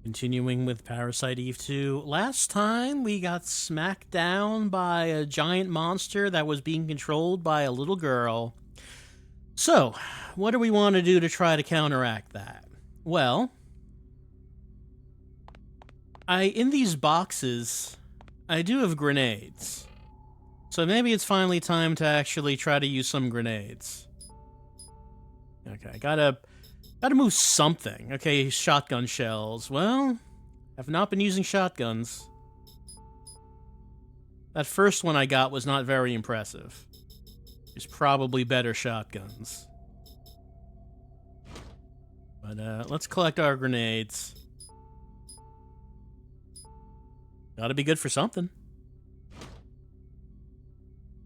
Continuing with Parasite Eve 2. Last time we got smacked down by a giant monster that was being controlled by a little girl. So, what do we want to do to try to counteract that? Well, in these boxes, I do have grenades. So maybe it's finally time to actually try to use some grenades. Okay, gotta move something. Okay, shotgun shells. Well, I've not been using shotguns. That first one I got was not very impressive. There's probably better shotguns. But let's collect our grenades. Gotta be good for something.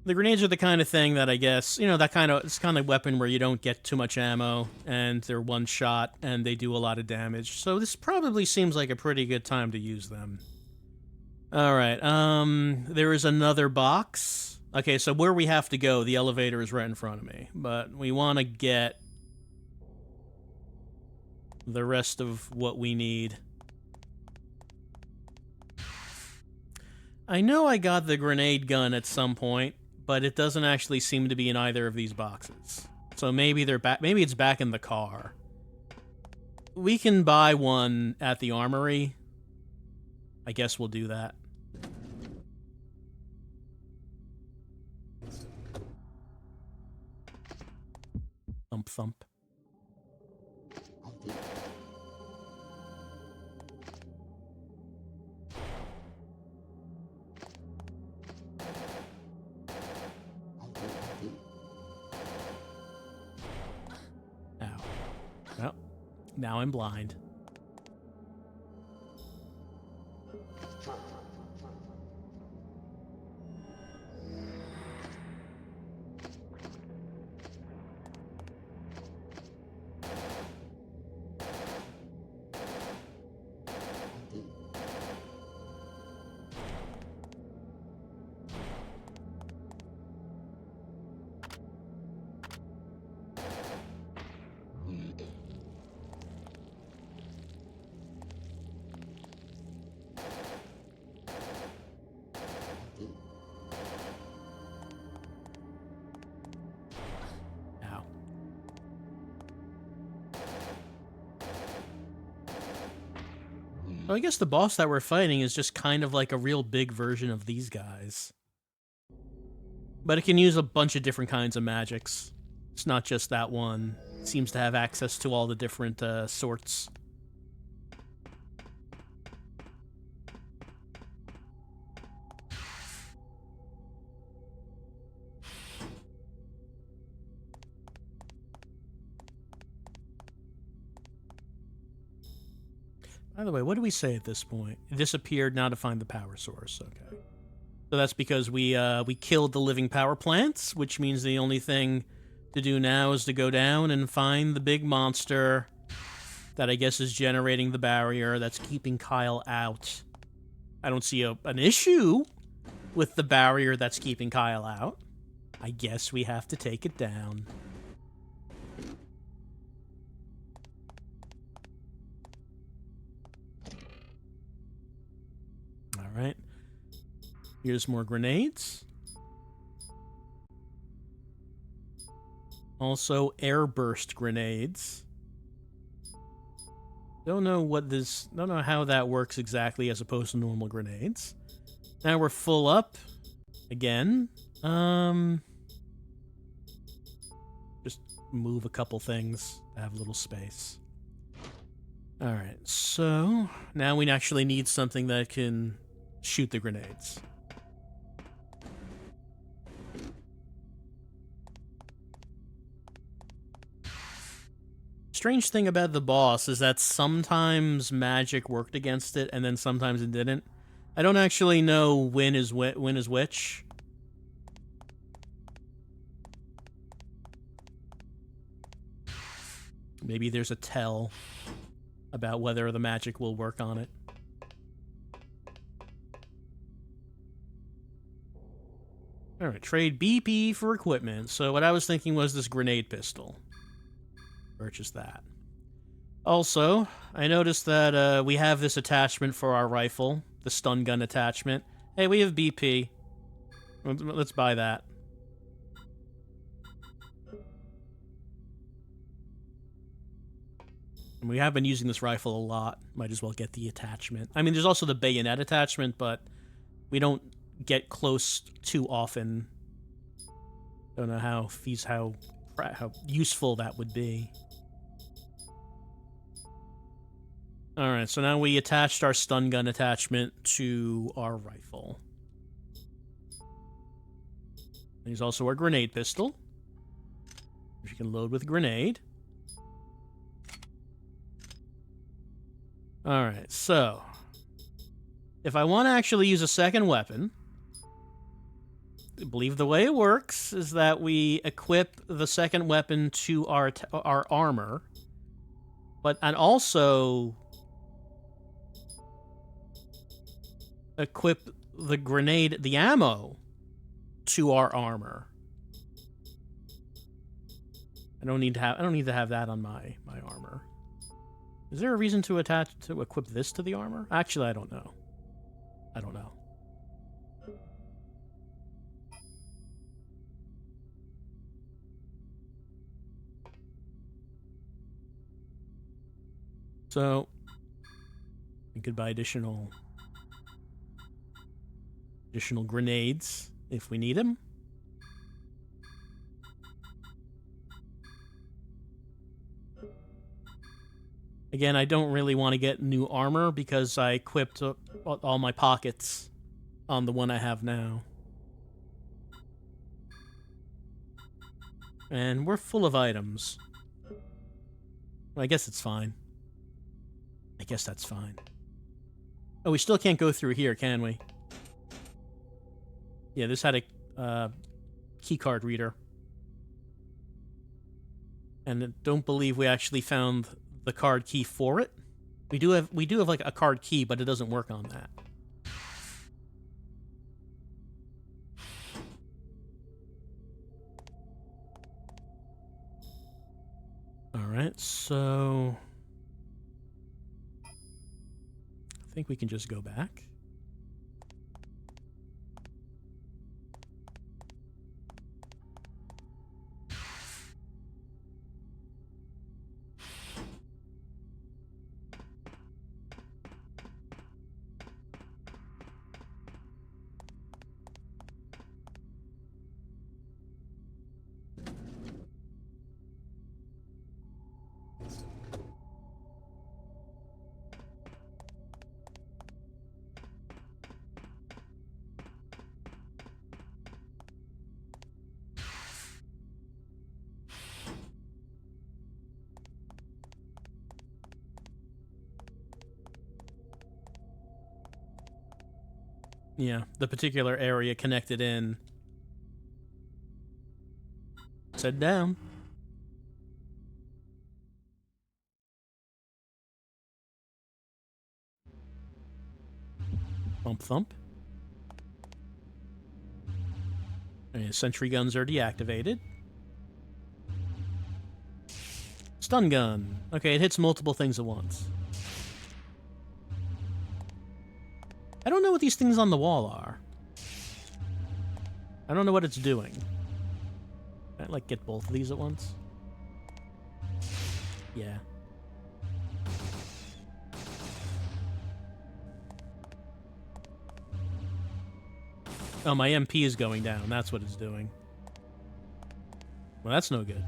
The grenades are the kind of thing that I guess, you know, it's kind of weapon where you don't get too much ammo, and they're one shot, and they do a lot of damage. So this probably seems like a pretty good time to use them. Alright, there is another box. Okay, so where we have to go, the elevator is right in front of me. But we want to get the rest of what we need. I know I got the grenade gun at some point, but it doesn't actually seem to be in either of these boxes. So maybe they're back. Maybe it's back in the car. We can buy one at the armory. I guess we'll do that. Thump thump. Well, now I'm blind. So I guess the boss that we're fighting is just kind of like a real big version of these guys. But it can use a bunch of different kinds of magics. It's not just that one. It seems to have access to all the different sorts. By the way, what do we say at this point? It disappeared, now to find the power source. Okay. So that's because we killed the living power plants, which means the only thing to do now is to go down and find the big monster that I guess is generating the barrier that's keeping Kyle out. I don't see an issue with the barrier that's keeping Kyle out. I guess we have to take it down. Alright. Here's more grenades. Also, air burst grenades. Don't know how that works exactly as opposed to normal grenades. Now we're full up. Again. Just move a couple things to have a little space. Alright, so now we actually need something that can shoot the grenades. Strange thing about the boss is that sometimes magic worked against it and then sometimes it didn't. I don't actually know when is which. Maybe there's a tell about whether the magic will work on it. Alright, trade BP for equipment. So what I was thinking was this grenade pistol. Purchase that. Also, I noticed that we have this attachment for our rifle, the stun gun attachment. Hey, we have BP. Let's buy that. And we have been using this rifle a lot. Might as well get the attachment. I mean, there's also the bayonet attachment, but we don't get close too often. Don't know how useful that would be. Alright, so now we attached our stun gun attachment to our rifle. There's also our grenade pistol, which you can load with grenade. Alright, so if I want to actually use a second weapon, I believe the way it works is that we equip the second weapon to our armor, and also equip the grenade, the ammo, to our armor. I don't need to have that on my armor. Is there a reason to equip this to the armor? Actually, I don't know. I don't know. So we could buy additional grenades if we need them. Again, I don't really want to get new armor because I equipped all my pockets on the one I have now. And we're full of items. Well, I guess it's fine. I guess that's fine. Oh, we still can't go through here, can we? Yeah, this had a keycard reader. And I don't believe we actually found the card key for it. We do have like a card key, but it doesn't work on that. Alright, so I think we can just go back. Yeah, the particular area connected in. Let's head down. Bump thump. Okay, sentry guns are deactivated. Stun gun. Okay, it hits multiple things at once. I don't know what these things on the wall are. I don't know what it's doing. Can I, like, get both of these at once? Yeah. Oh, my MP is going down. That's what it's doing. Well, that's no good.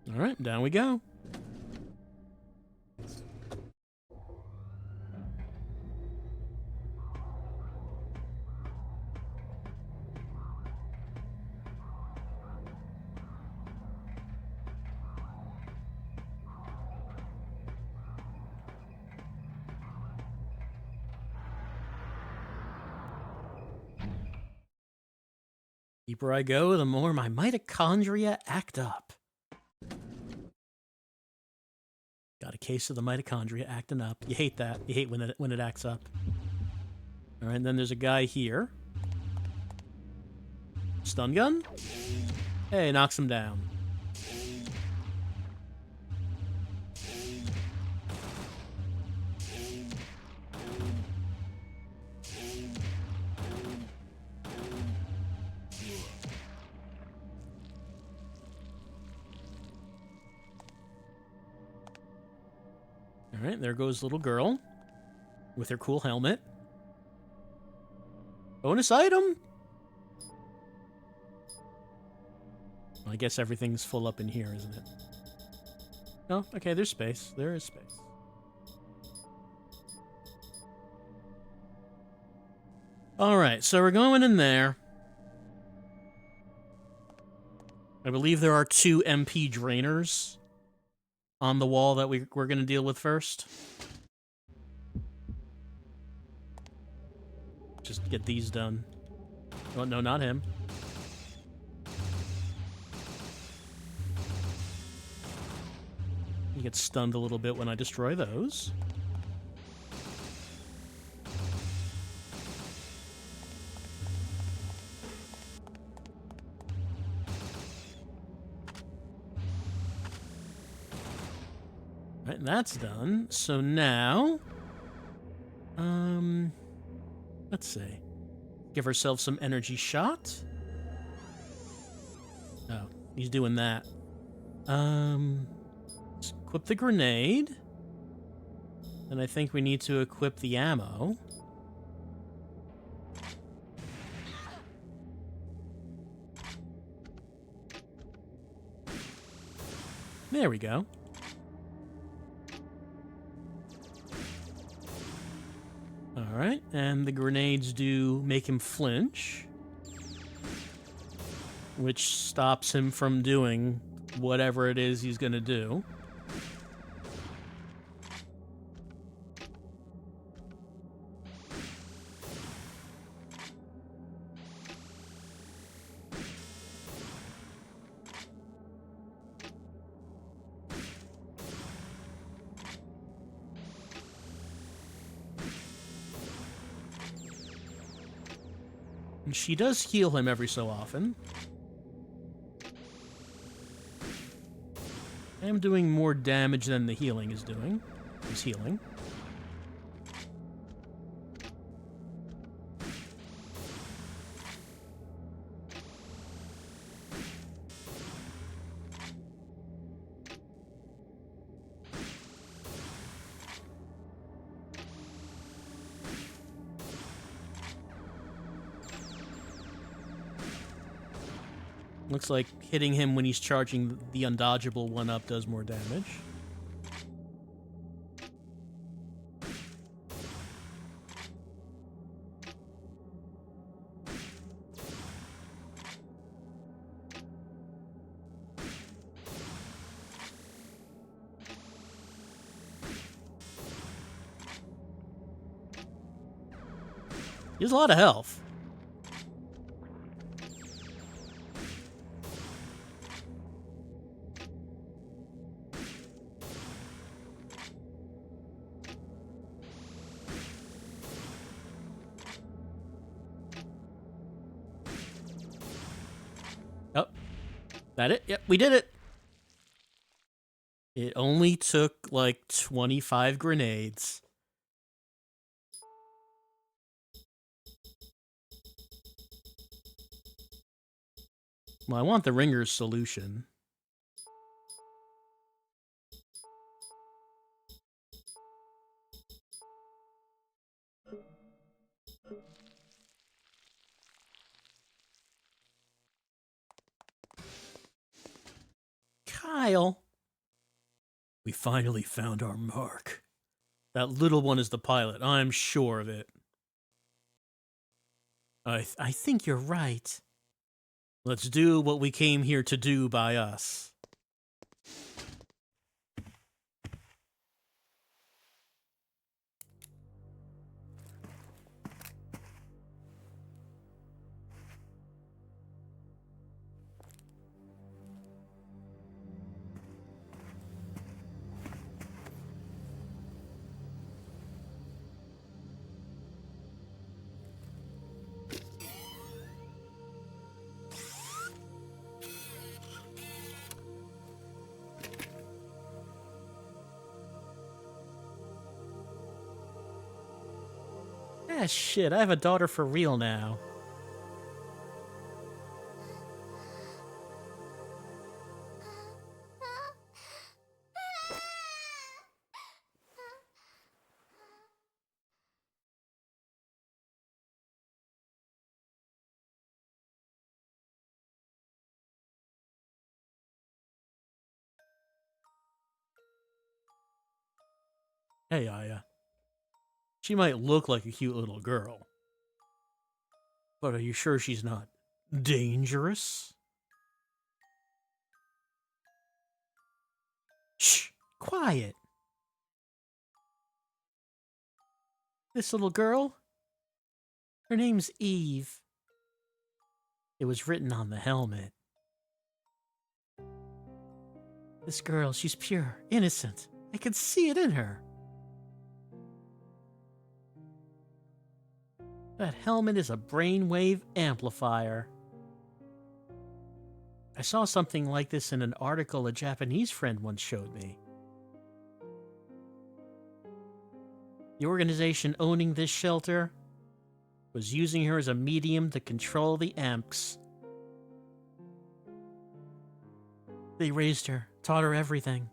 Alright, down we go. The deeper I go, the more my mitochondria act up. Got a case of the mitochondria acting up. You hate that. You hate when it acts up. All right, and then there's a guy here. Stun gun? Hey, knocks him down. All right, there goes little girl with her cool helmet. Bonus item? Well, I guess everything's full up in here, isn't it? No? Okay, there's space. There is space. Alright, so we're going in there. I believe there are 2 MP drainers on the wall that we're going to deal with first. Just get these done. Oh, no, not him. He gets stunned a little bit when I destroy those. Right, that's done. So now, let's see. Give ourselves some energy shot. Oh, he's doing that. Let's equip the grenade. And I think we need to equip the ammo. There we go. Alright, and the grenades do make him flinch, which stops him from doing whatever it is he's gonna do. And she does heal him every so often. I am doing more damage than the healing is doing. He's healing. Looks like hitting him when he's charging the undodgeable one-up does more damage. He has a lot of health. Oh, that it? Yep, we did it. It only took like 25 grenades. Well, I want the Ringer's solution. Kyle. We finally found our mark. That little one is the pilot. I'm sure of it. I think you're right. Let's do what we came here to do by us. Ah, shit, I have a daughter for real now. Hey, Aya. She might look like a cute little girl. But are you sure she's not dangerous? Shh! Quiet! This little girl? Her name's Eve. It was written on the helmet. This girl, she's pure, innocent. I can see it in her. That helmet is a brainwave amplifier. I saw something like this in an article a Japanese friend once showed me. The organization owning this shelter was using her as a medium to control the amps. They raised her, taught her everything.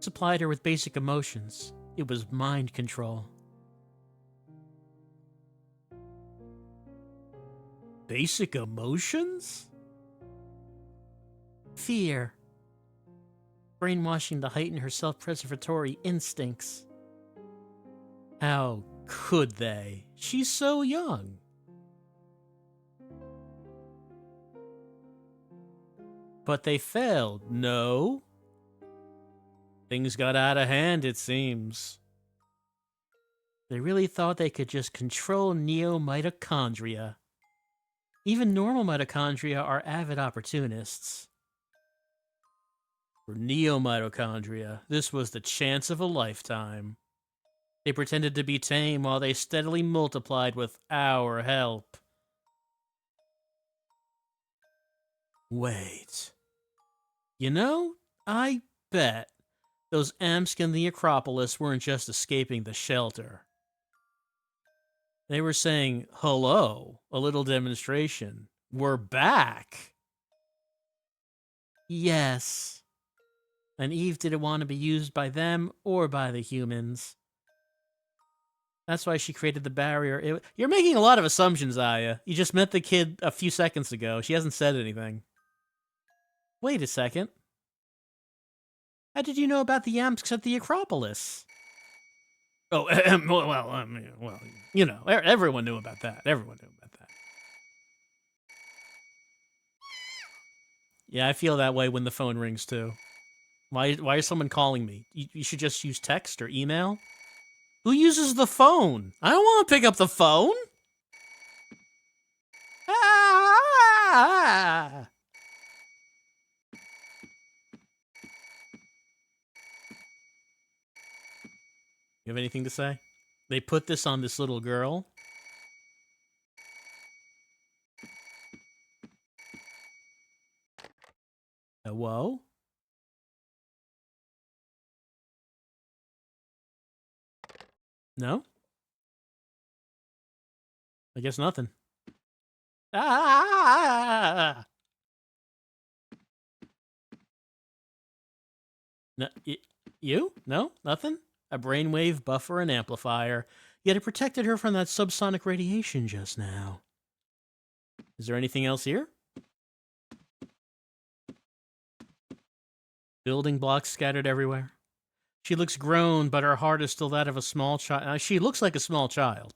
Supplied her with basic emotions. It was mind control. Basic emotions? Fear. Brainwashing to heighten her self-preservatory instincts. How could they? She's so young. But they failed, no? Things got out of hand, it seems. They really thought they could just control neo-mitochondria. Even normal mitochondria are avid opportunists. For neo-mitochondria, this was the chance of a lifetime. They pretended to be tame while they steadily multiplied with our help. Wait. You know, I bet those Amsk in the Acropolis weren't just escaping the shelter. They were saying, hello, a little demonstration. We're back. Yes. And Eve didn't want to be used by them or by the humans. That's why she created the barrier. You're making a lot of assumptions, Aya. You just met the kid a few seconds ago. She hasn't said anything. Wait a second. How did you know about the Yamsks at the Acropolis? Oh, well, you know, everyone knew about that. Everyone knew about that. Yeah, I feel that way when the phone rings, too. Why is someone calling me? You should just use text or email. Who uses the phone? I don't want to pick up the phone. Ah! You have anything to say? They put this on this little girl. Whoa. No? I guess nothing. Ah! No, you? No? Nothing? A brainwave buffer and amplifier. Yet it protected her from that subsonic radiation just now. Is there anything else here? Building blocks scattered everywhere. She looks grown, but her heart is still that of a small child. She looks like a small child.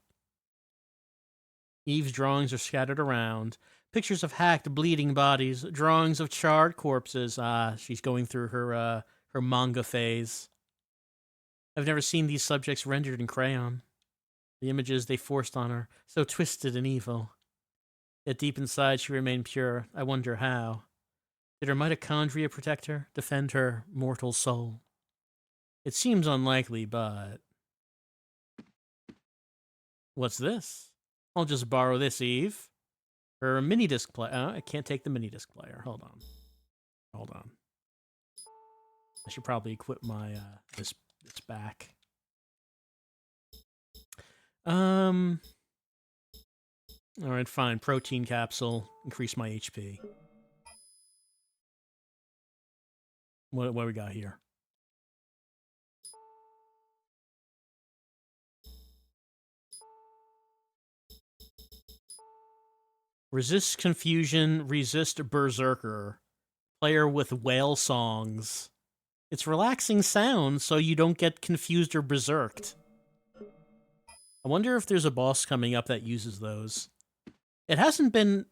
Eve's drawings are scattered around. Pictures of hacked, bleeding bodies. Drawings of charred corpses. She's going through her manga phase. I've never seen these subjects rendered in crayon. The images they forced on her, so twisted and evil. Yet deep inside she remained pure. I wonder how. Did her mitochondria protect her, defend her mortal soul? It seems unlikely, but... What's this? I'll just borrow this, Eve. Her mini disc player. I can't take the mini disc player. Hold on. I should probably equip my this this back. Alright, fine. Protein capsule. Increase my HP. What we got here? Resist confusion, resist berserker. Player with whale songs. It's relaxing sound so you don't get confused or berserked. I wonder if there's a boss coming up that uses those. It hasn't been...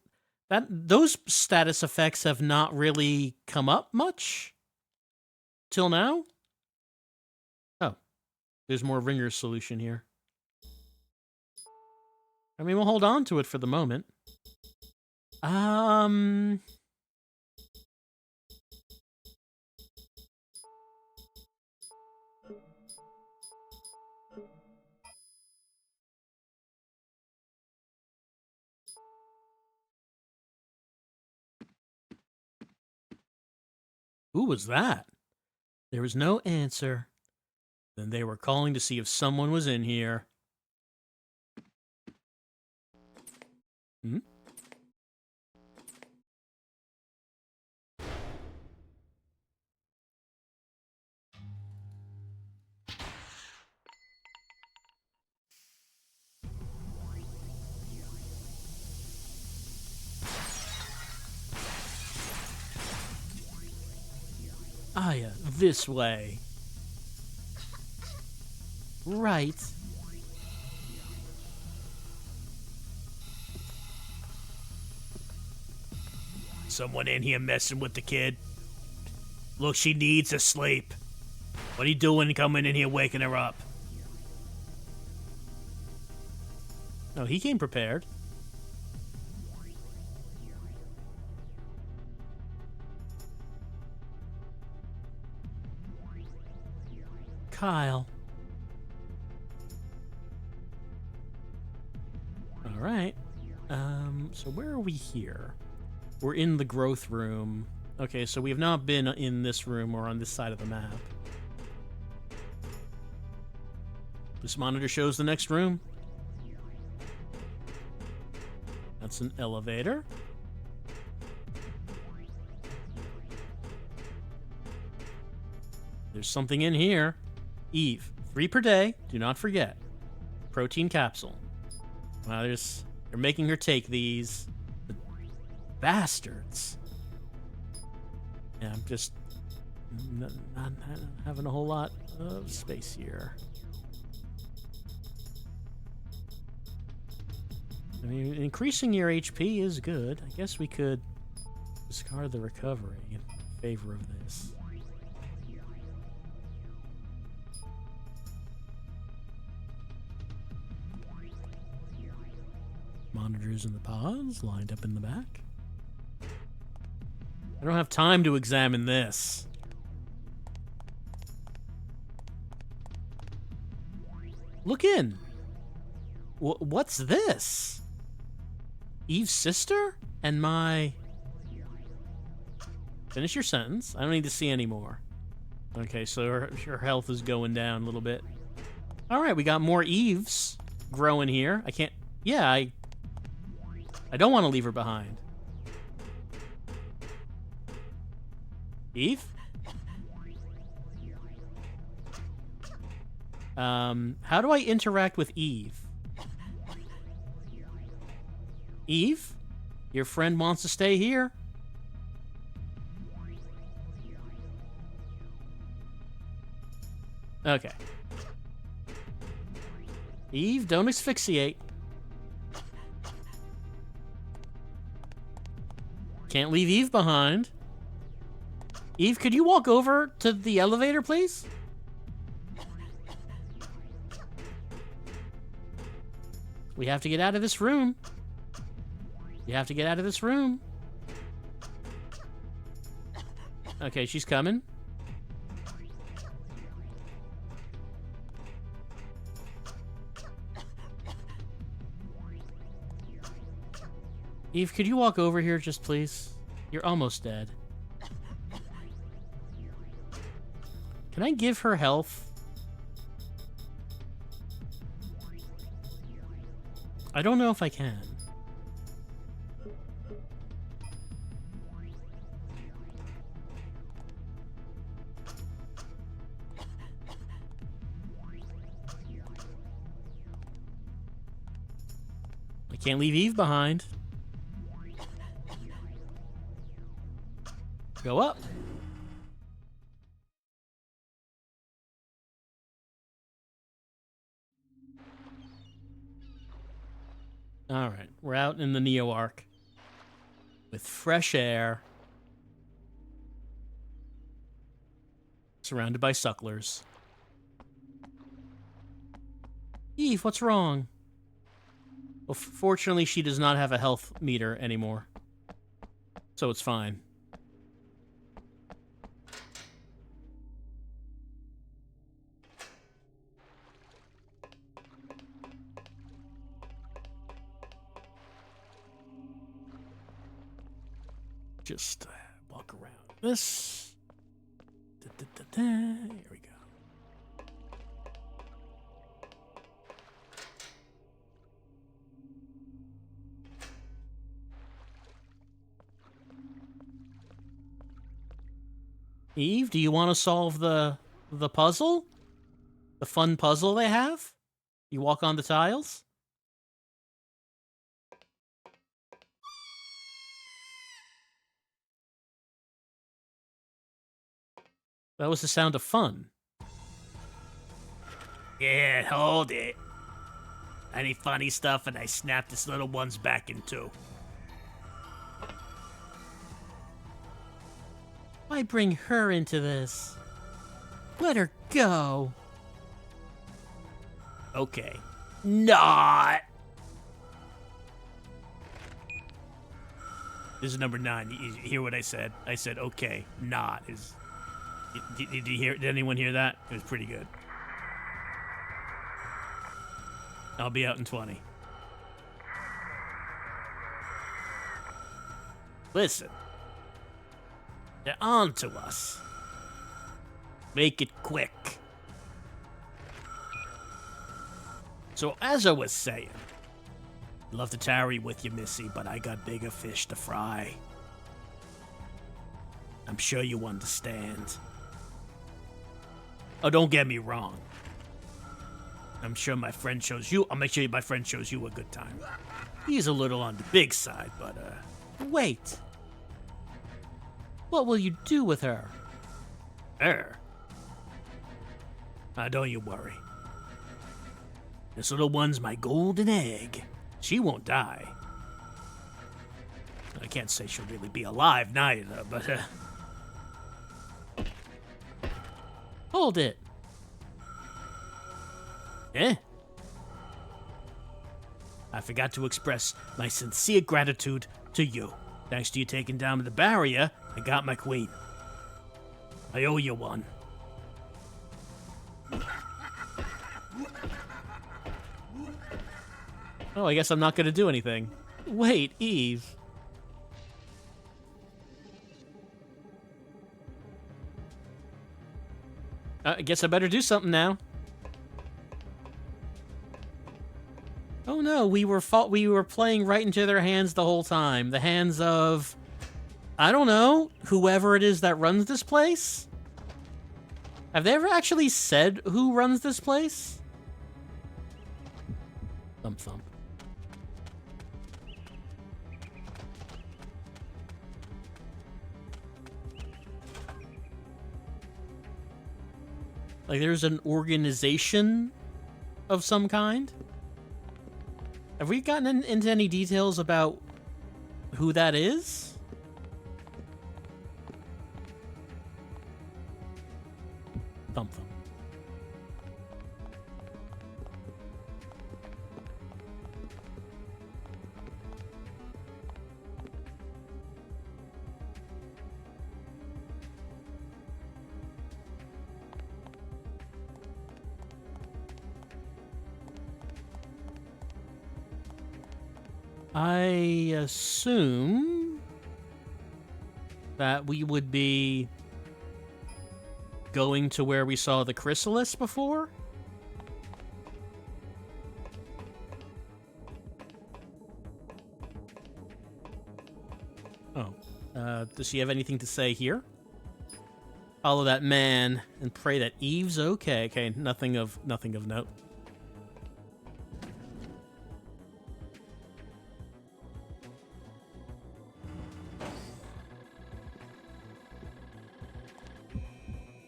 Those status effects have not really come up much till now. Oh, there's more Ringer's solution here. I mean, we'll hold on to it for the moment. Who was that? There was no answer. Then they were calling to see if someone was in here. Hmm? Ah, yeah, this way. Right. Someone in here messing with the kid? Look, she needs to sleep. What are you doing coming in here waking her up? Oh, he came prepared. Kyle. All right. So where are we here? We're in the growth room. Okay, so we have not been in this room or on this side of the map. This monitor shows the next room. That's an elevator. There's something in here. Eve, 3 per day. Do not forget. Protein capsule. Wow, they're making her take these. The bastards. Yeah, I'm just not having a whole lot of space here. I mean, increasing your HP is good. I guess we could discard the recovery in favor of this. Monitors in the pods, lined up in the back. I don't have time to examine this. Look in. What's this? Eve's sister? And my... Finish your sentence. I don't need to see any more. Okay, so her health is going down a little bit. Alright, we got more Eves growing here. I can't... Yeah, I don't want to leave her behind. Eve? How do I interact with Eve? Eve? Your friend wants to stay here. Okay. Eve, don't asphyxiate. Can't leave Eve behind. Eve, could you walk over to the elevator, please? We have to get out of this room. You have to get out of this room. Okay, she's coming. Eve, could you walk over here just please? You're almost dead. Can I give her health? I don't know if I can. I can't leave Eve behind. Go up. All right, we're out in the Neo Arc with fresh air, surrounded by sucklers. Eve, what's wrong? Well, fortunately, she does not have a health meter anymore, so it's fine. Just walk around this. Here we go. Eve, do you want to solve the puzzle? The fun puzzle they have? You walk on the tiles? That was the sound of fun. Yeah, hold it. Any funny stuff and I snap this little one's back in two. Why bring her into this? Let her go. Okay. Not. This is number 9. You hear what I said? I said, okay, not is... Did you hear? Did anyone hear that? It was pretty good. I'll be out in 20. Listen. They're on to us. Make it quick. So, as I was saying, love to tarry with you, Missy, but I got bigger fish to fry. I'm sure you understand. Oh, don't get me wrong. I'm sure my friend shows you... I'll make sure my friend shows you a good time. He's a little on the big side, but, Wait. What will you do with her? Her? Don't you worry. This little one's my golden egg. She won't die. I can't say she'll really be alive, neither, but, Hold it. Eh? I forgot to express my sincere gratitude to you. Thanks to you taking down the barrier, I got my queen. I owe you one. Oh, I guess I'm not gonna do anything. Wait, Eve. I guess I better do something now. Oh no, we were playing right into their hands the whole time. The hands of, I don't know, whoever it is that runs this place? Have they ever actually said who runs this place? Thump thump. Like there's an organization of some kind? Have we gotten into any details about who that is? Thump thump. I assume that we would be going to where we saw the chrysalis before? Oh. Does she have anything to say here? Follow that man and pray that Eve's okay. Okay, nothing of note.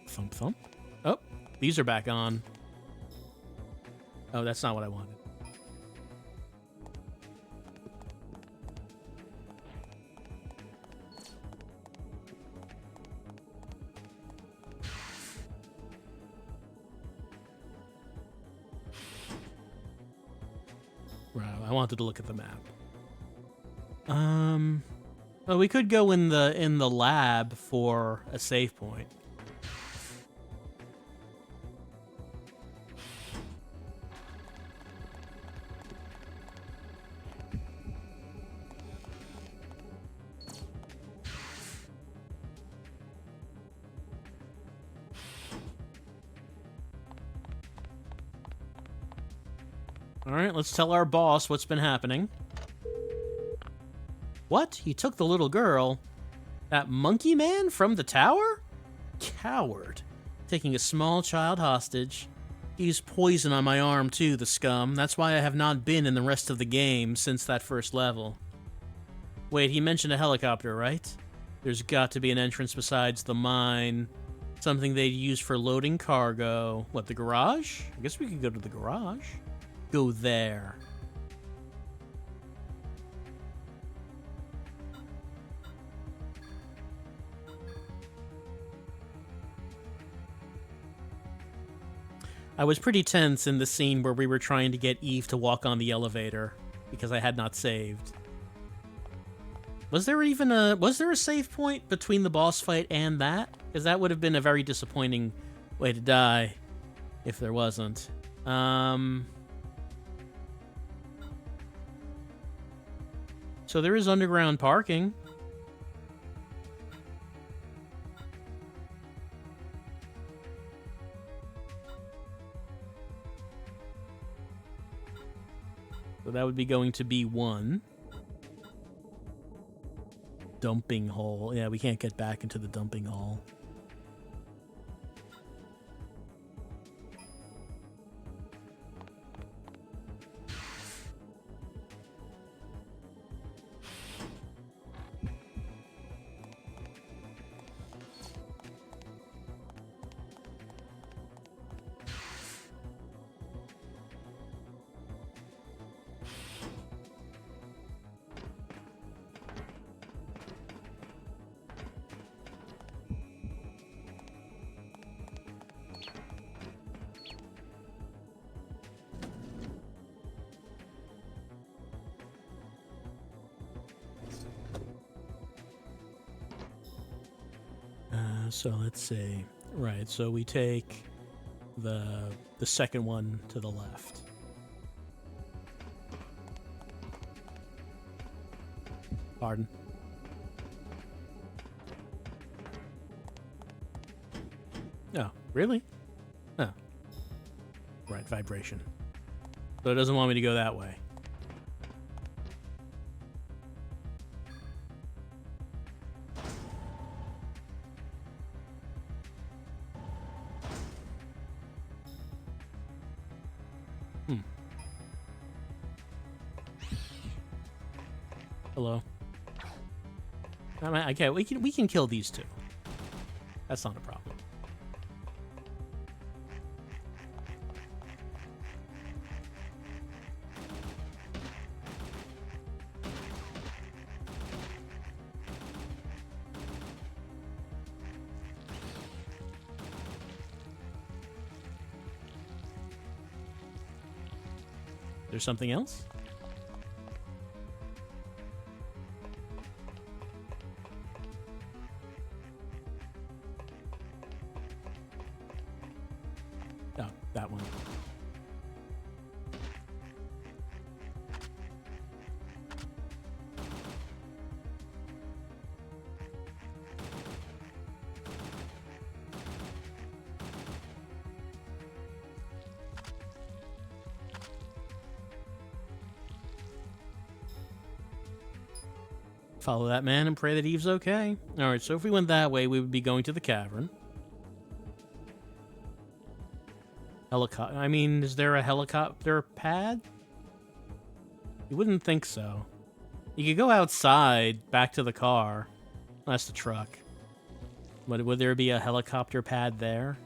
Thump thump. Oh, these are back on. Oh, that's not what I wanted. Right, I wanted to look at the map. Well, we could go in the lab for a save point. All right, let's tell our boss what's been happening. What? He took the little girl? That monkey man from the tower? Coward. Taking a small child hostage. He used poison on my arm too, the scum. That's why I have not been in the rest of the game since that first level. Wait, he mentioned a helicopter, right? There's got to be an entrance besides the mine. Something they'd use for loading cargo. What, the garage? I guess we could go to the garage. Go there. I was pretty tense in the scene where we were trying to get Eve to walk on the elevator because I had not saved. Was there a save point between the boss fight and that? Because that would have been a very disappointing way to die if there wasn't. So there is underground parking. So that would be going to be 1. Dumping hole. Yeah, we can't get back into the dumping hole. So let's see. Right, so we take the second one to the left. Pardon. Oh, really? Oh. Right, vibration. So it doesn't want me to go that way. Hello. Okay, we can kill these two. That's not a problem. There's something else? Oh, that one. Follow that man and pray that Eve's okay. Alright, so if we went that way, we would be going to the cavern. Helicopter. I mean, is there a helicopter pad? You wouldn't think so. You could go outside, back to the car. That's the truck. Would there be a helicopter pad there?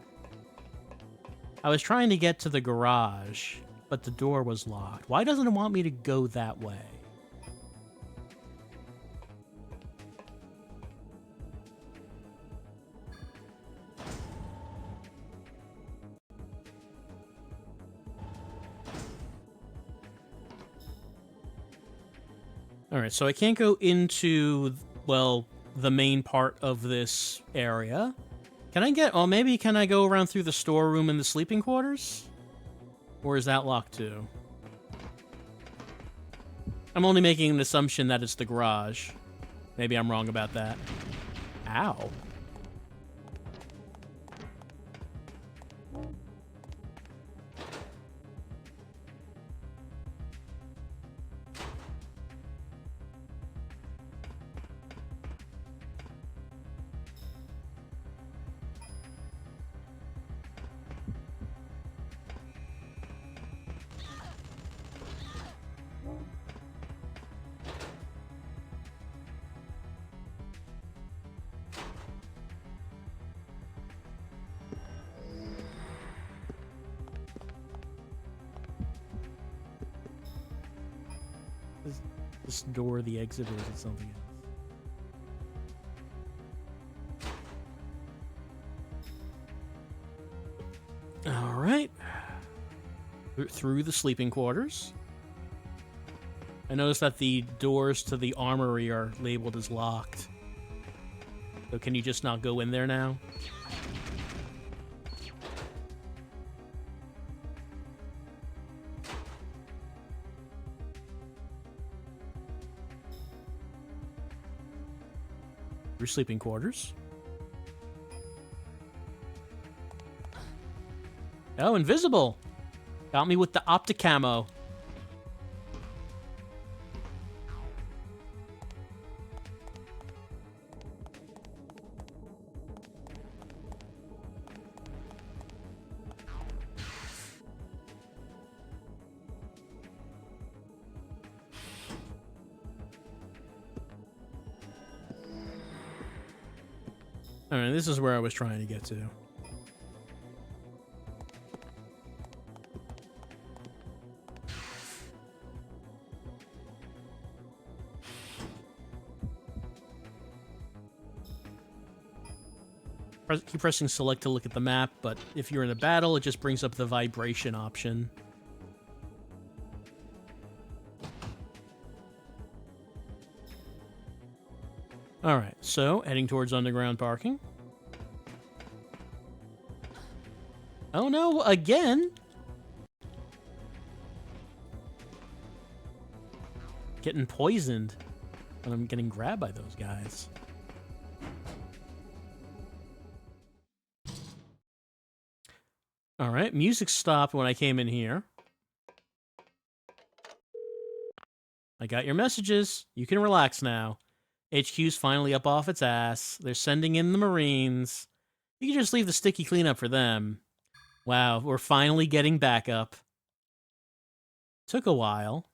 I was trying to get to the garage, but the door was locked. Why doesn't it want me to go that way? Alright, so I can't go into, well, the main part of this area. Can I get... Oh, maybe can I go around through the storeroom and the sleeping quarters? Or is that locked too? I'm only making an assumption that it's the garage. Maybe I'm wrong about that. Ow. Is this door the exit, or is it something else? Alright. Through the sleeping quarters. I noticed that the doors to the armory are labeled as locked. So can you just not go in there now? Your sleeping quarters. Oh, invisible. Got me with the opticamo. Alright, this is where I was trying to get to. Keep pressing select to look at the map, but if you're in a battle, it just brings up the vibration option. Alright, so heading towards underground parking. Oh no, again? Getting poisoned when I'm getting grabbed by those guys. Alright, music stopped when I came in here. I got your messages. You can relax now. HQ's finally up off its ass. They're sending in the Marines. You can just leave the sticky cleanup for them. Wow, we're finally getting backup. Took a while.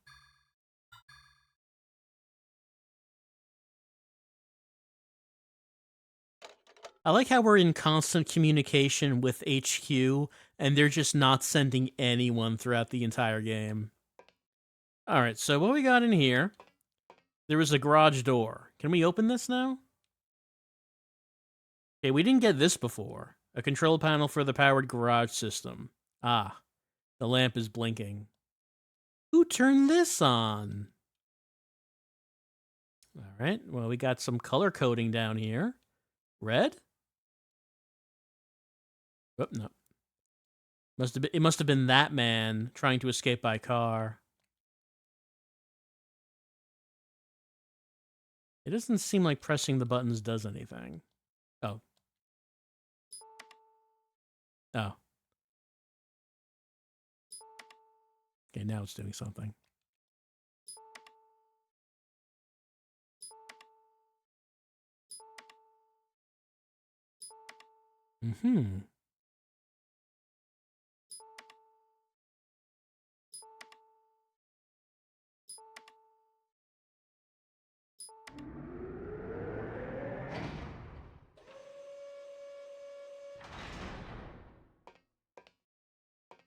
I like how we're in constant communication with HQ, and they're just not sending anyone throughout the entire game. Alright, so what we got in here? There was a garage door. Can we open this now? Okay, we didn't get this before. A control panel for the powered garage system. Ah, the lamp is blinking. Who turned this on? Alright, well, we got some color coding down here. Red? Oh, no. It must have been that man trying to escape by car. It doesn't seem like pressing the buttons does anything. Oh. Oh. Okay, now it's doing something. Mm-hmm.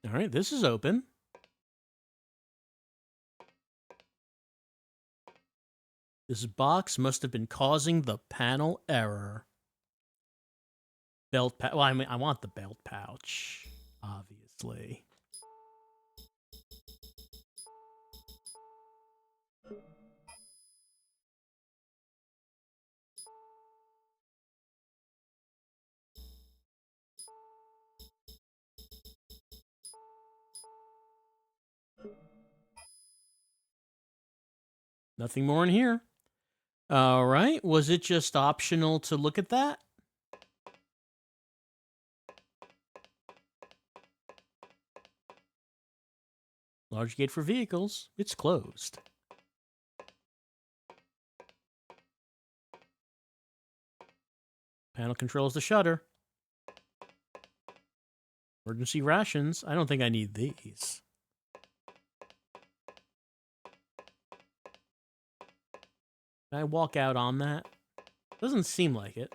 All right, this is open. This box must have been causing the panel error. Belt pouch. Well, I mean, I want the belt pouch, obviously. Nothing more in here. All right. Was it just optional to look at that? Large gate for vehicles. It's closed. Panel controls the shutter. Emergency rations. I don't think I need these. Can I walk out on that? Doesn't seem like it.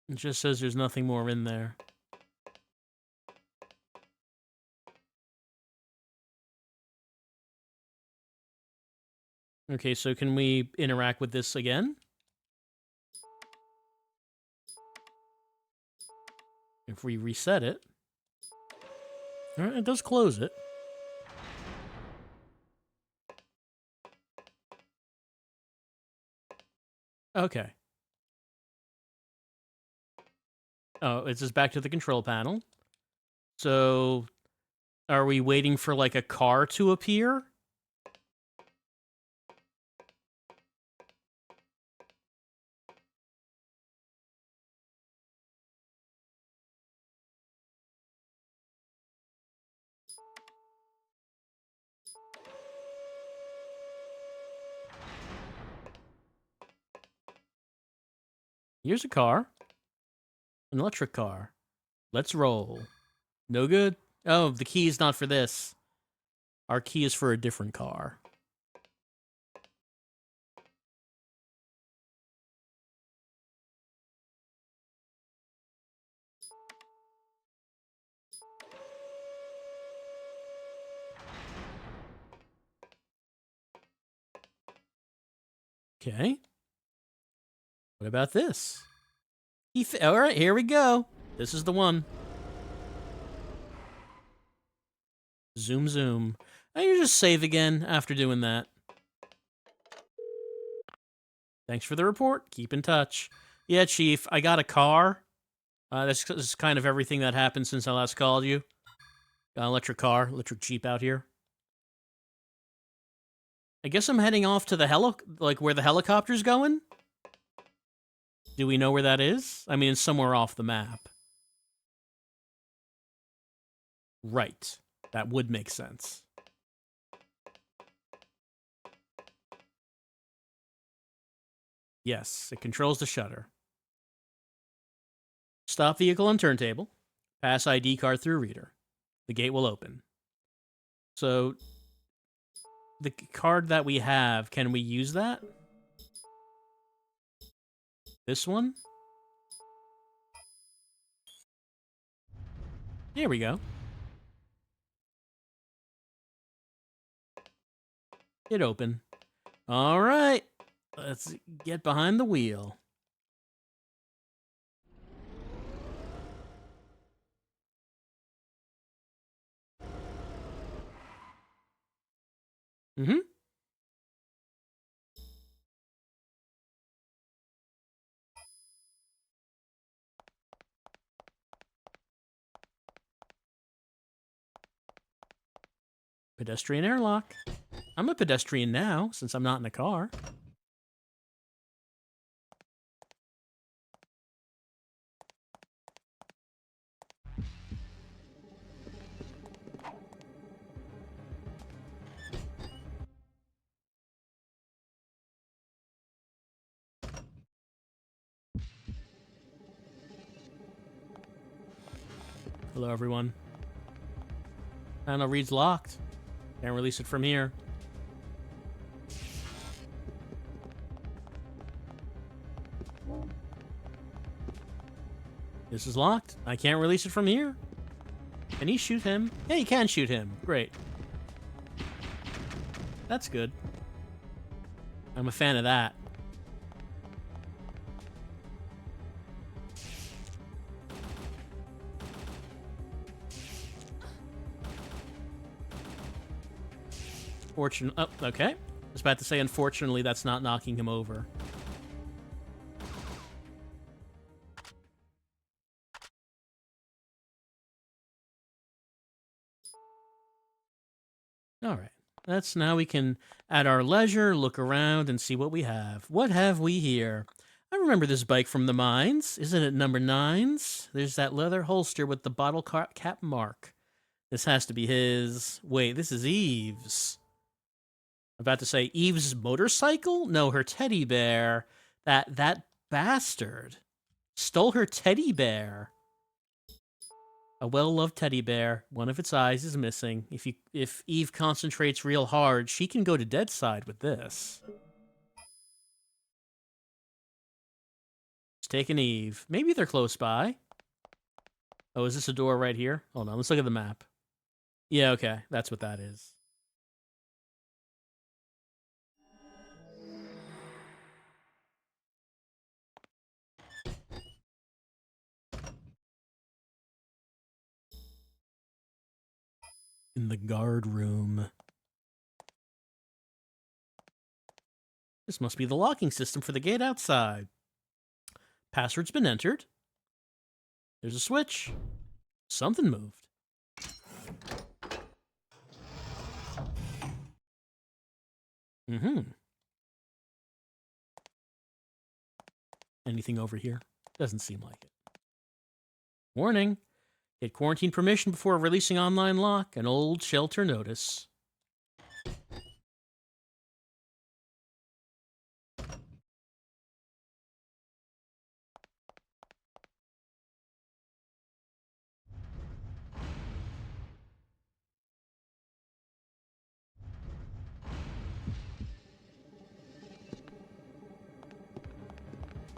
It just says there's nothing more in there. Okay, so can we interact with this again? If we reset it. All right, it does close it. Okay. Oh, it's just back to the control panel. So, are we waiting for, like, a car to appear? Here's a car. An electric car. Let's roll. No good? Oh, the key is not for this. Our key is for a different car. Okay. What about this? All right, here we go. This is the one. Zoom, zoom. And you just save again after doing that. Thanks for the report. Keep in touch. Yeah, Chief, I got a car. This is kind of everything that happened since I last called you. Got an electric car, electric Jeep out here. I guess I'm heading off to the where the helicopter's going? Do we know where that is? I mean, it's somewhere off the map. Right. That would make sense. Yes, it controls the shutter. Stop vehicle on turntable. Pass ID card through reader. The gate will open. So, the card that we have, can we use that? This one? Here we go. It open. All right. Let's get behind the wheel. Mm-hmm. Pedestrian airlock. I'm a pedestrian now, since I'm not in a car. Hello, everyone. Panel reads locked. Can't release it from here. This is locked. I can't release it from here. Can he shoot him? Yeah, he can shoot him. Great. That's good. I'm a fan of that. Oh, okay. I was about to say, unfortunately, that's not knocking him over. All right. Now we can, at our leisure, look around and see what we have. What have we here? I remember this bike from the mines. Isn't it number 9's? There's that leather holster with the bottle cap mark. This has to be his. Wait, this is Eve's. I'm about to say Eve's motorcycle? No, her teddy bear. That bastard stole her teddy bear. A well-loved teddy bear. One of its eyes is missing. If Eve concentrates real hard, she can go to dead side with this. It's taking Eve. Maybe they're close by. Oh, is this a door right here? Hold on, let's look at the map. Yeah, okay. That's what that is. In the guard room. This must be the locking system for the gate outside. Password's been entered. There's a switch. Something moved. Anything over here? Doesn't seem like it. Warning. Get quarantine permission before releasing online lock. An old shelter notice.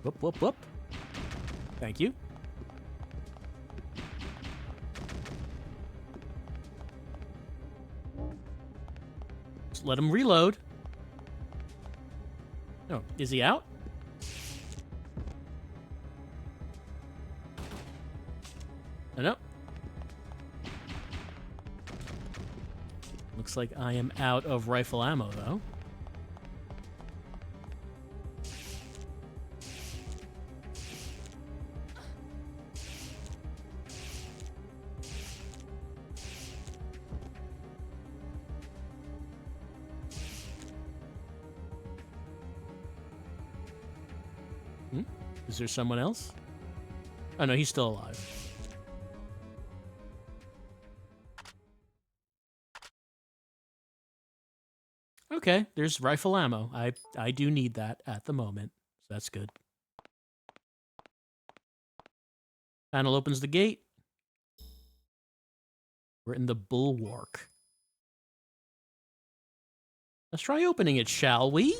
Whoop, whoop, whoop. Thank you. Just let him reload. Oh, is he out? Oh, no. Looks like I am out of rifle ammo, though. Is there someone else? Oh, no, he's still alive. Okay, there's rifle ammo. I do need that at the moment, so that's good. Panel opens the gate. We're in the bulwark. Let's try opening it, shall we?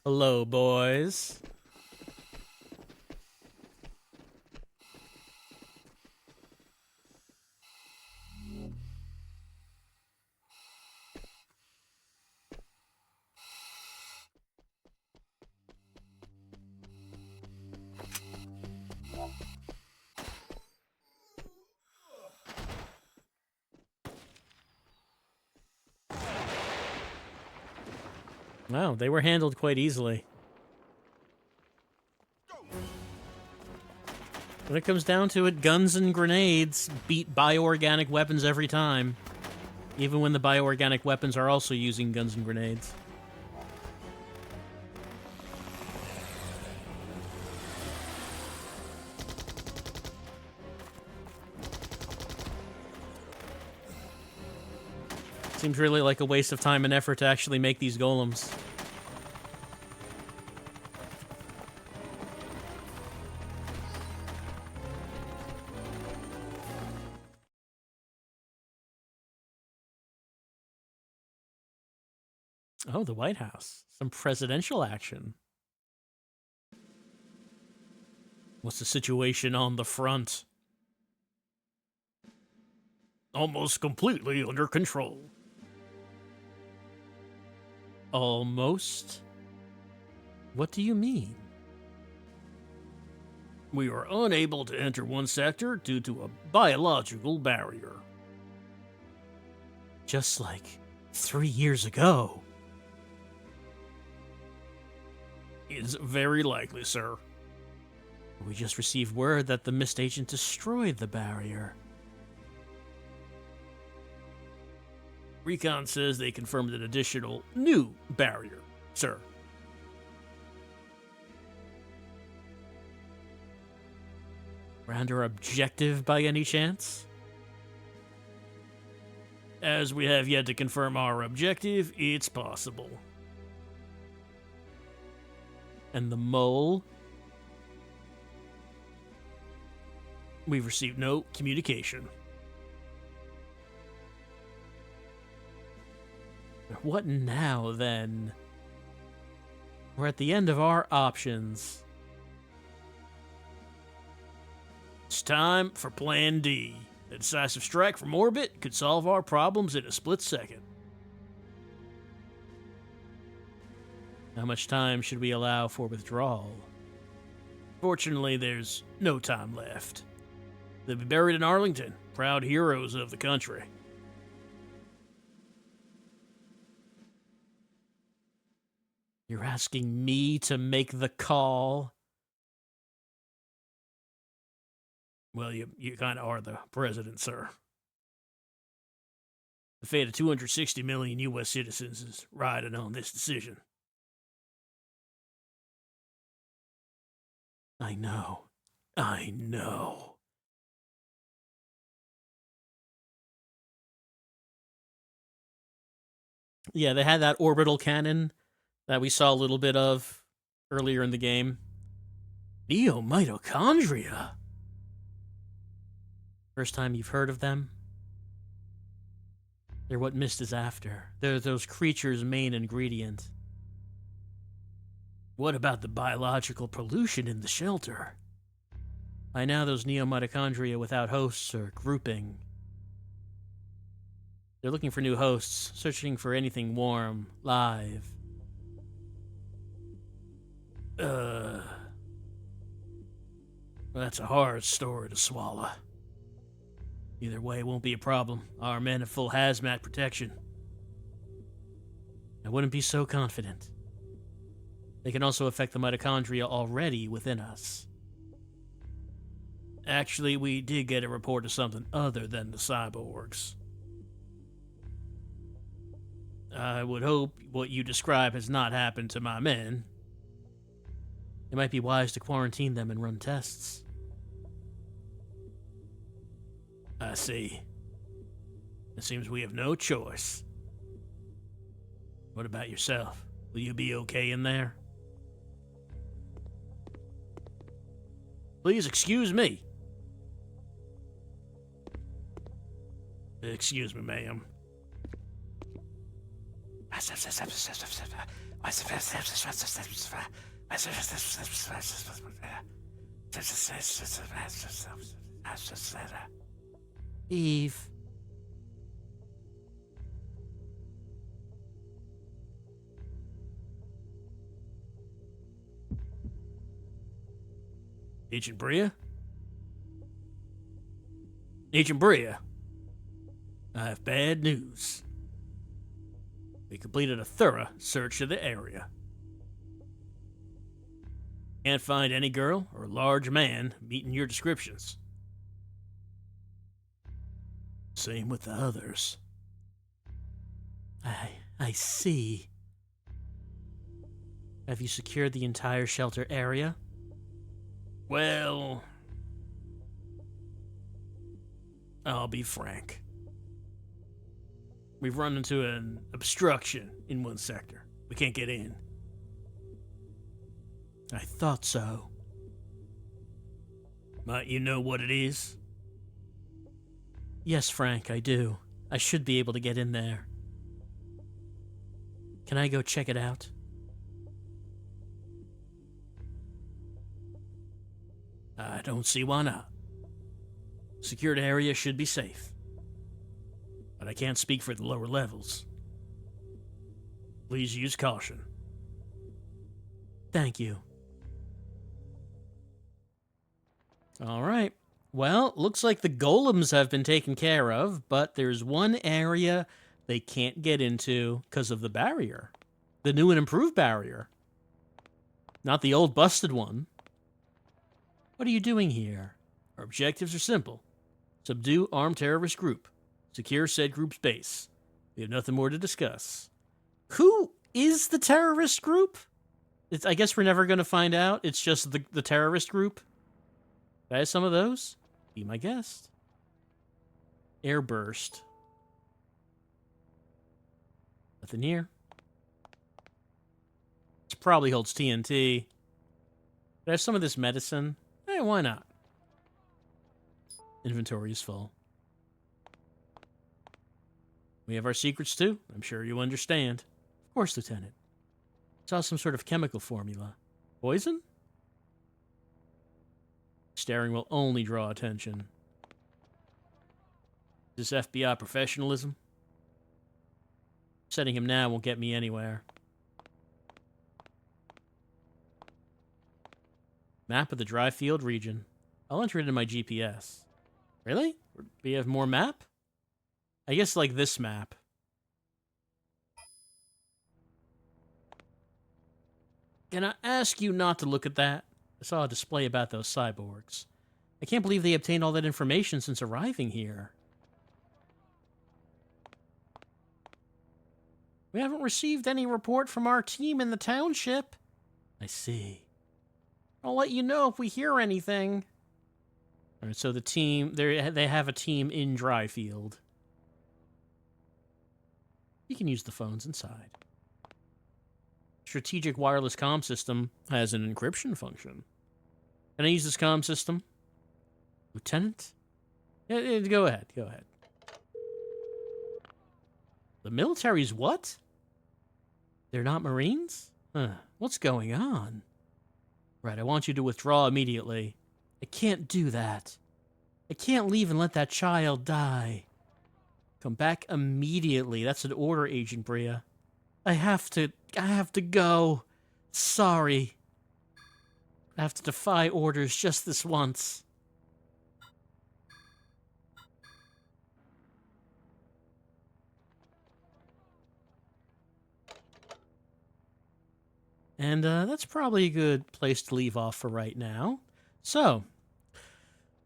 Hello, boys. Wow, they were handled quite easily. When it comes down to it, guns and grenades beat bioorganic weapons every time. Even when the bioorganic weapons are also using guns and grenades. Seems really like a waste of time and effort to actually make these golems. Oh, the White House. Some presidential action. What's the situation on the front? Almost completely under control. Almost? What do you mean? We are unable to enter one sector due to a biological barrier. Just like 3 years ago. It's very likely, sir. We just received word that the mist agent destroyed the barrier. Recon says they confirmed an additional new barrier, sir. We're under objective by any chance? As we have yet to confirm our objective, it's possible. And the mole? We've received no communication. What now, then? We're at the end of our options. It's time for Plan D. A decisive strike from orbit could solve our problems in a split second. How much time should we allow for withdrawal? Fortunately, there's no time left. They'll be buried in Arlington, proud heroes of the country. You're asking me to make the call? Well, you kind of are the president, sir. The fate of 260 million U.S. citizens is riding on this decision. I know. Yeah, they had that orbital cannon that we saw a little bit of earlier in the game. Neomitochondria. First time you've heard of them? They're what Mist is after. They're those creatures' main ingredient. What about the biological pollution in the shelter? By now, those neomitochondria without hosts are grouping. They're looking for new hosts, searching for anything warm, live. Well, that's a hard story to swallow. Either way, it won't be a problem. Our men have full hazmat protection. I wouldn't be so confident. They can also affect the mitochondria already within us. Actually, we did get a report of something other than the cyborgs. I would hope what you describe has not happened to my men. It might be wise to quarantine them and run tests. I see. It seems we have no choice. What about yourself? Will you be okay in there? Please excuse me. Excuse me, ma'am. Eve. Agent Bria? Agent Bria, I have bad news. We completed a thorough search of the area. Can't find any girl or large man meeting your descriptions. Same with the others. I see. Have you secured the entire shelter area? Well, I'll be frank. We've run into an obstruction in one sector. We can't get in. I thought so. Might you know what it is? Yes, Frank, I do. I should be able to get in there. Can I go check it out? I don't see why not. Secured area should be safe. But I can't speak for the lower levels. Please use caution. Thank you. All right. Well, looks like the golems have been taken care of, but there's one area they can't get into because of the barrier. The new and improved barrier. Not the old busted one. What are you doing here? Our objectives are simple. Subdue armed terrorist group. Secure said group's base. We have nothing more to discuss. Who is the terrorist group? I guess we're never going to find out. It's just the terrorist group. Can I have some of those? Be my guest. Airburst. Nothing here. This probably holds TNT. Can I have some of this medicine? Hey, why not? Inventory is full. We have our secrets too. I'm sure you understand. Of course, Lieutenant. Saw some sort of chemical formula. Poison? Staring will only draw attention. Is this FBI professionalism? Setting him now won't get me anywhere. Map of the dry field region. I'll enter it in my GPS. Really? We have more map? I guess like this map. Can I ask you not to look at that? I saw a display about those cyborgs. I can't believe they obtained all that information since arriving here. We haven't received any report from our team in the township. I see. I'll let you know if we hear anything. All right, so the team, they have a team in Dryfield. You can use the phones inside. Strategic wireless comm system has an encryption function. Can I use this comm system? Lieutenant? Yeah, go ahead, go ahead. The military's what? They're not Marines? What's going on? Right, I want you to withdraw immediately. I can't do that. I can't leave and let that child die. Come back immediately. That's an order, Agent Bria. I have to go. Sorry. I have to defy orders just this once. And that's probably a good place to leave off for right now. So,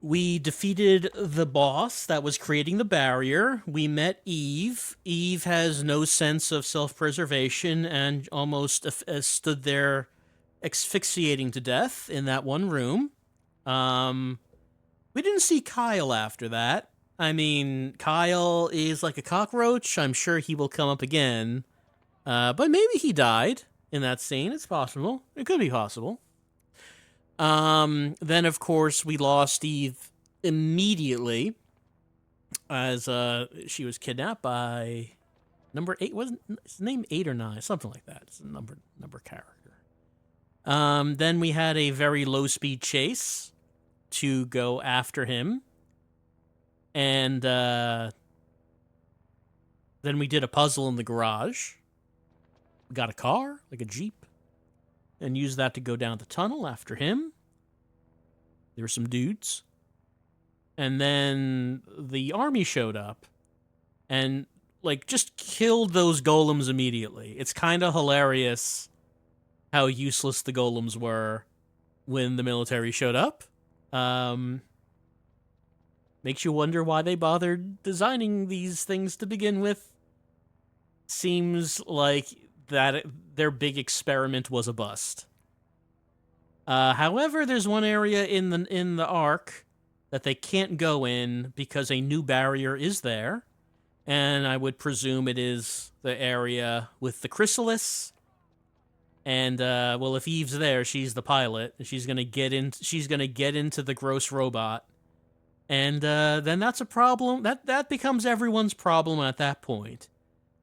we defeated the boss that was creating the barrier. We met Eve. Eve has no sense of self-preservation and almost stood there asphyxiating to death in that one room. We didn't see Kyle after that. I mean, Kyle is like a cockroach. I'm sure he will come up again. But maybe he died in that scene. It's possible. It could be possible. Then, of course, we lost Eve immediately as she was kidnapped by number 8. Wasn't his name 8 or 9? Something like that. It's a number character. Then we had a very low-speed chase to go after him. And then we did a puzzle in the garage. We got a car, like a Jeep, and used that to go down the tunnel after him. There were some dudes. And then the army showed up and, like, just killed those golems immediately. It's kind of hilarious how useless the golems were when the military showed up. Makes you wonder why they bothered designing these things to begin with. Seems like that their big experiment was a bust. However, there's one area in the Ark that they can't go in because a new barrier is there, and I would presume it is the area with the chrysalis. And well, if Eve's there, she's the pilot, and she's gonna get into the gross robot, and then that's a problem. That becomes everyone's problem at that point.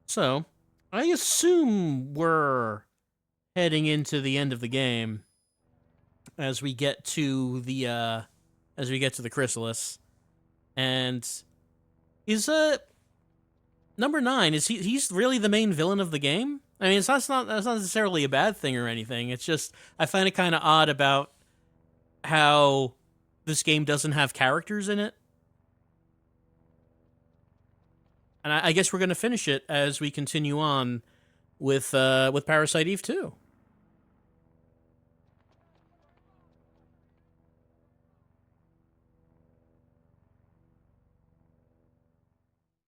So I assume we're heading into the end of the game as we get to the chrysalis. And is number 9, is he's really the main villain of the game? I mean, that's not necessarily a bad thing or anything. It's just I find it kind of odd about how this game doesn't have characters in it. And I guess we're going to finish it as we continue on with Parasite Eve 2.